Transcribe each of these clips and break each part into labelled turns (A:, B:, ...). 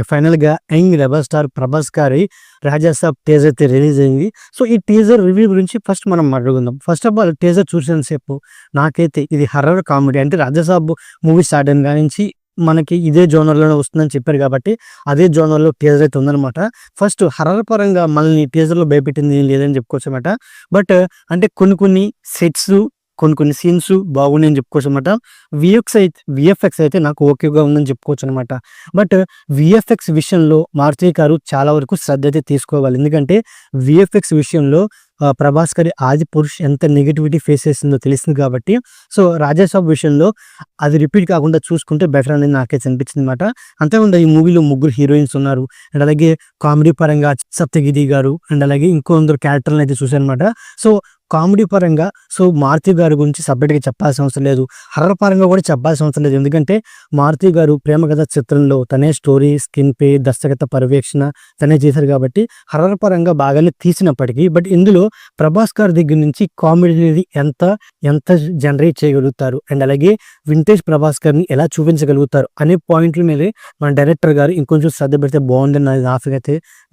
A: ఫైనల్‌గా young rebel star 'Prabhas' గారి 'Raja Saab' teaser అయితే రిలీజ్ అయింది. సో, ఈ టీజర్ రివ్యూ గురించి ఫస్ట్ మనం మాట్లాడుకుందాం. ఫస్ట్ ఆఫ్ ఆల్ టీజర్ చూసినంత సేపు నాకైతే ఇది హర్రర్ కామెడీ అంటే 'రాజాసాబ్' మూవీ స్టార్ట్ అయిన కాడి నుంచి మనకి ఇదే జోనర్‌లోనే వస్తుందని చెప్పారు కాబట్టి, అదే జోనర్‌లో టీజర్ అయితే ఉందనమాట. ఫస్ట్ హర్రర్ పరంగా మనల్ని టీజర్‌లో భయపెట్టింది ఏం లేదని చెప్పుకోవచ్చనమాట. బట్ అంటే కొన్ని సెట్స్, కొన్ని సీన్స్ బాగున్నాయని చెప్పుకోవచ్చనమాట. వీఎఫ్ఎక్స్ అయితే నాకు ఓకేగా ఉందని చెప్పుకోవచ్చనమాట. బట్ వీఎఫ్ఎక్స్ విషయంలో మారుతి గారు చాలా వరకు శ్రద్ధ అయితే తీసుకోవాలి. ఎందుకంటే వీఎఫ్ఎక్స్ విషయంలో 'ప్రభాస్' గారి 'ఆదిపురుష్' ఎంత నెగటివిటీ ఫేస్ చేసిందో తెలిసింది కాబట్టి, సో 'రాజాసాబ్' విషయంలో అది రిపీట్ కాకుండా చూసుకుంటే బెటర్ అనేది నాకైతే అనిపించిందనమాట. అంతేకాకుండా ఈ మూవీలో ముగ్గురు హీరోయిన్స్ ఉన్నారు. అండ్ అలాగే కామెడీ పరంగా సప్తగిరి గారు అండ్ అలాగే ఇంకొందరు క్యారెక్టర్‌లను అయితే చూశాననమాట. సో కామెడీ పరంగా మారుతి గారి గురించి సెపరేట్‌గా చెప్పాల్సిన అవసరం లేదు. హర్రర్ పరంగా కూడా చెప్పాల్సిన అవసరం లేదు. ఎందుకంటే మారుతి గారు 'ప్రేమ కథ' చిత్రంలో తనే స్టోరీ, స్క్రీన్ ప్లే, దర్శకత్వ పర్యవేక్షణ తనే చేశారు కాబట్టి హర్రర్ పరంగా బాగానే తీసినప్పటికీ బట్ ఇందులో 'ప్రభాస్' గారి దగ్గర నుంచి కామెడీ అనేది ఎంత జనరేట్ చేయగలుగుతారు అండ్ అలాగే వింటేజ్ 'ప్రభాస్' గారిని ఎలా చూపించగలుగుతారు అనే పాయింట్ల మీదే మన డైరెక్టర్ గారు ఇంకొంచెం శ్రద్ధ పెడితే బాగుందని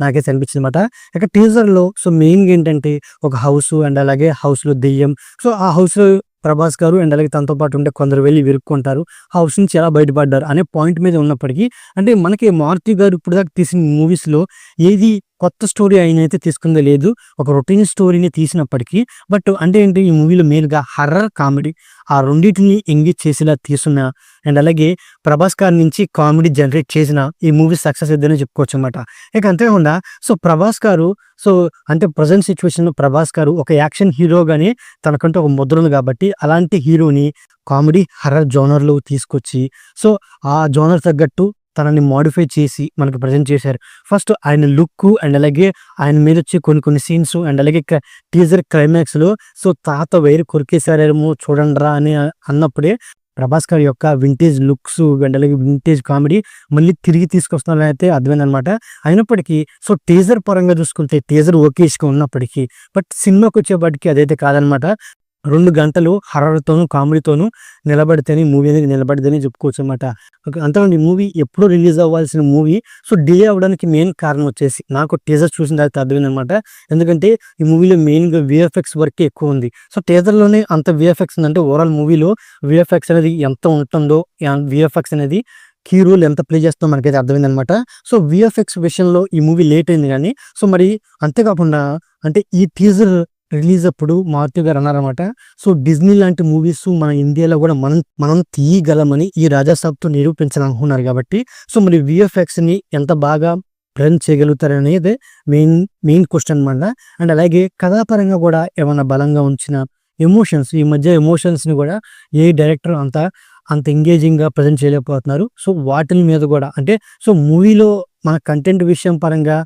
A: నాకైతే అనిపించిందన్నమాట. ఇక టీజర్‌లో మెయిన్‌గా ఏంటంటే ఒక హౌస్ అండ్ అలాగే హౌస్‌లో దెయ్యం. ఆ హౌస్‌లో 'ప్రభాస్' గారు అండ్ అలాగే తనతో పాటు ఉండే కొందరు వెళ్లి ఇరుక్కుంటారు. హౌస్ నుంచి ఎలా బయటపడ్డారు అనే పాయింట్ మీద ఉన్నప్పటికీ అంటే మనకి మారుతి గారు ఇప్పటిదాకా తీసిన మూవీస్‌లో ఏది కొత్త స్టోరీ ఆయనైతే తీసుకుందే లేదు. ఒక రొటీన్ స్టోరీని తీసినప్పటికీ బట్ అంటే ఏంటి ఈ మూవీలో మెయిన్‌గా హర్రర్, కామెడీ ఆ రెండిటిని ఎంగేజ్ చేసేలా తీసున్న అండ్ అలాగే 'ప్రభాస్' గారి నుంచి కామెడీ జనరేట్ చేసిన ఈ మూవీ సక్సెస్ అయిద్దనే చెప్పుకోవచ్చనమాట. ఇక అంతేకాకుండా 'ప్రభాస్' గారు అంటే ప్రెజెంట్ సిట్యుయేషన్‌లో 'ప్రభాస్' గారు ఒక యాక్షన్ హీరోగానే తనకంటూ ఒక ముద్ర ఉంది కాబట్టి అలాంటి హీరోని కామెడీ, హర్రర్ జోనర్‌లో తీసుకొచ్చి ఆ జోనర్ తగ్గట్టు తనని మోడిఫై చేసి మనకు ప్రెజెంట్ చేశారు. ఫస్ట్ ఆయన లుక్కు అండ్ అలాగే ఆయన మీదొచ్చే కొన్ని సీన్స్ అండ్ అలాగే టీజర్ క్లైమాక్స్‌లో తాత వైరు కొరికేసారేమో చూడండిరా అని అన్నప్పుడే 'ప్రభాస్' గారి యొక్క వింటేజ్ లుక్స్ అండ్ అలాగే వింటేజ్ కామెడీ మళ్ళీ తిరిగి తీసుకొస్తున్నారని అయితే అర్థమైందనమాట. అయినప్పటికీ టీజర్ పరంగా చూసుకుంటే టీజర్ ఓకేష్‌గా ఉన్నప్పటికీ బట్ సినిమాకొచ్చేపాటికి అదైతే కాదనమాట. 2 గంటలు హర్రర్‌తోను, కామెడీతోను నిలబడితేనే మూవీ అనేది నిలబడిద్దని చెప్పుకోవచ్చనమాట. అంతేకాకుండా ఈ మూవీ ఎప్పుడో రిలీజ్ అవ్వాల్సిన మూవీ డిలే అవ్వడానికి మెయిన్ కారణం వచ్చేసి నాకు టీజర్ చూసిన తర్వాత అర్థమైందనమాట. ఎందుకంటే ఈ మూవీలో మెయిన్‌గా వీఎఫ్ఎక్స్ వర్కే ఎక్కువ ఉంది. టీజర్‌లోనే అంత వీఎఫ్ఎక్స్ ఉందంటే ఓవరాల్ మూవీలో వీఎఫ్ఎక్స్ అనేది ఎంత ఉంటుందో వీఎఫ్ఎక్స్ అనేది కీ రోల్ ఎంత ప్లే చేస్తుందో మనకైతే అర్థమైందనమాట. వీఎఫ్ఎక్స్ విషయంలో ఈ మూవీ లేట్ అయింది గానీ మరి అంతేకాకుండా అంటే ఈ టీజర్ రిలీజ్ అప్పుడు మారుతి గారు అన్నారన్నమాట. డిజ్నీ లాంటి మూవీస్ మన ఇండియాలో కూడా మనం తీయగలమని ఈ 'రాజాసాబ్'తో నిరూపించాలనుకున్నారు కాబట్టి మరి వీఎఫ్ఎక్స్‌ని ఎంత బాగా ప్రజెంట్ చేయగలుగుతారనేదే మెయిన్ క్వశ్చన్ అనమాట. అండ్ అలాగే కథాపరంగా కూడా ఏమన్నా బలంగా ఉంచిన ఈ మధ్య ఎమోషన్స్‌ని కూడా ఏ డైరెక్టర్ అంత ఎంగేజింగ్‌గా ప్రజెంట్ చేయలేకపోతున్నారు. వాటిల మీద కూడా అంటే మూవీలో మన కంటెంట్ విషయం పరంగా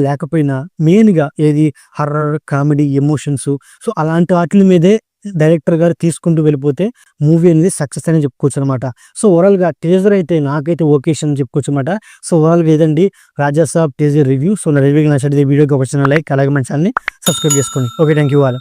A: లేకపోయినా మెయిన్‌గా ఏది హర్రర్, కామెడీ, ఎమోషన్స్ అలాంటి వాటిల మీదే డైరెక్టర్ గారు తీసుకుంటూ వెళ్ళిపోతే మూవీ అనేది సక్సెస్ అని చెప్పుకోవచ్చనమాట. ఓవరాల్‌గా టీజర్ అయితే నాకైతే ఓకేషన్ అని చెప్పుకోవచ్చనమాట. ఓవరాల్‌గా ఇదండి 'రాజాసాబ్' టీజర్ రివ్యూ. నా రివ్యూకి నచ్చితే వీడియోకి ఒక చిన్న లైక్ అలాగే మన ఛానల్‌ని సబ్స్క్రైబ్ చేసుకోండి. ఓకే. Thank you all.